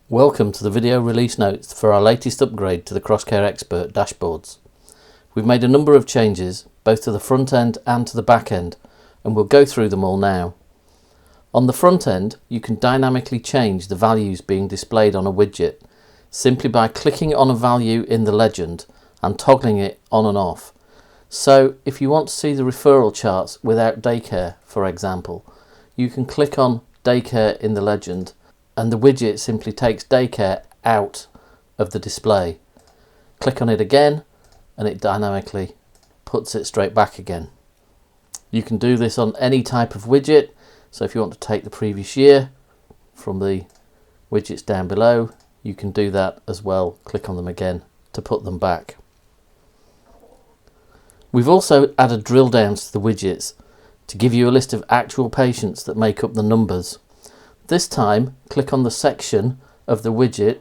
Welcome to the video release notes for our latest upgrade to the Crosscare Expert dashboards. We've made a number of changes both to the front end and to the back end, and we'll go through them all now. On the front end, you can dynamically change the values being displayed on a widget simply by clicking on a value in the legend and toggling it on and off. So if you want to see the referral charts without daycare, for example, you can click on daycare in the legend and the widget simply takes daycare out of the display. Click on it again and it dynamically puts it straight back again. You can do this on any type of widget, so if you want to take the previous year from the widgets down below, you can do that as well. Click on them again to put them back. We've also added drill downs to the widgets to give you a list of actual patients that make up the numbers. This time, click on the section of the widget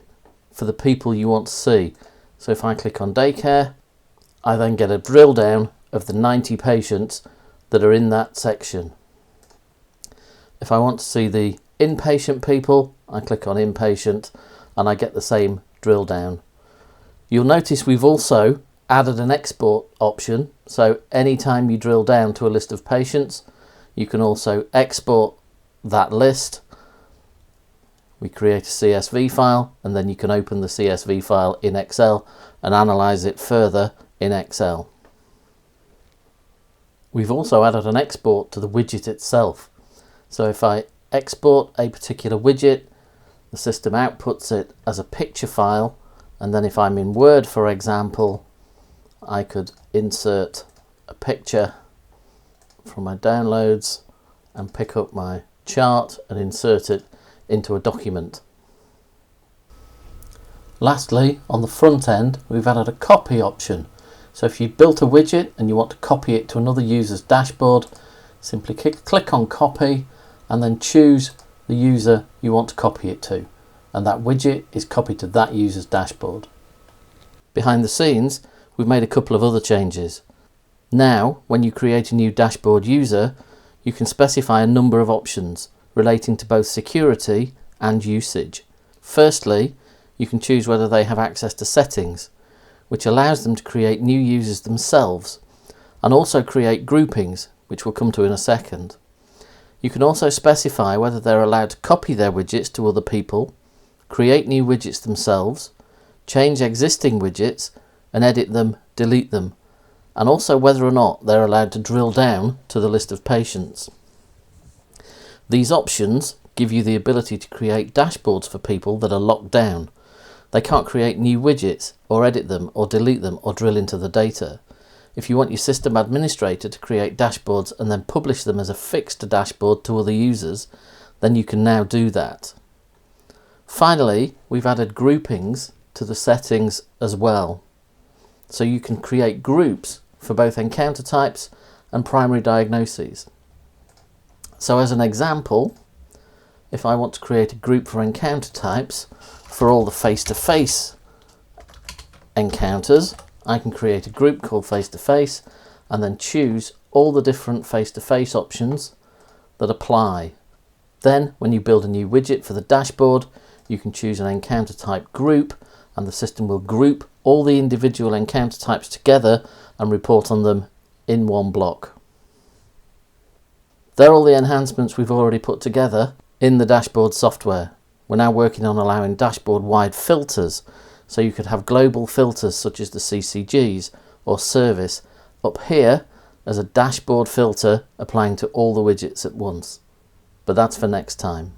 for the people you want to see. So if I click on daycare, I then get a drill down of the 90 patients that are in that section. If I want to see the inpatient people, I click on inpatient and I get the same drill down. You'll notice we've also added an export option, so anytime you drill down to a list of patients, you can also export that list. We create a CSV file and then you can open the CSV file in Excel and analyze it further in Excel. We've also added an export to the widget itself. So if I export a particular widget, the system outputs it as a picture file, and then if I'm in Word, for example, I could insert a picture from my downloads and pick up my chart and insert it into a document. Lastly, on the front end, we've added a copy option. So if you built a widget and you want to copy it to another user's dashboard, simply click on copy and then choose the user you want to copy it to, and that widget is copied to that user's dashboard. Behind the scenes, we've made a couple of other changes. Now, when you create a new dashboard user, you can specify a number of options relating to both security and usage. Firstly, you can choose whether they have access to settings, which allows them to create new users themselves, and also create groupings, which we'll come to in a second. You can also specify whether they're allowed to copy their widgets to other people, create new widgets themselves, change existing widgets, and edit them, delete them, and also whether or not they're allowed to drill down to the list of patients. These options give you the ability to create dashboards for people that are locked down. They can't create new widgets or edit them or delete them or drill into the data. If you want your system administrator to create dashboards and then publish them as a fixed dashboard to other users, then you can now do that. Finally, we've added groupings to the settings as well. So you can create groups for both encounter types and primary diagnoses. So as an example, if I want to create a group for encounter types for all the face-to-face encounters, I can create a group called face-to-face and then choose all the different face-to-face options that apply. Then when you build a new widget for the dashboard, you can choose an encounter type group and the system will group all the individual encounter types together and report on them in one block. They're all the enhancements we've already put together in the dashboard software. We're now working on allowing dashboard-wide filters, so you could have global filters such as the CCGs or service up here as a dashboard filter applying to all the widgets at once. But that's for next time.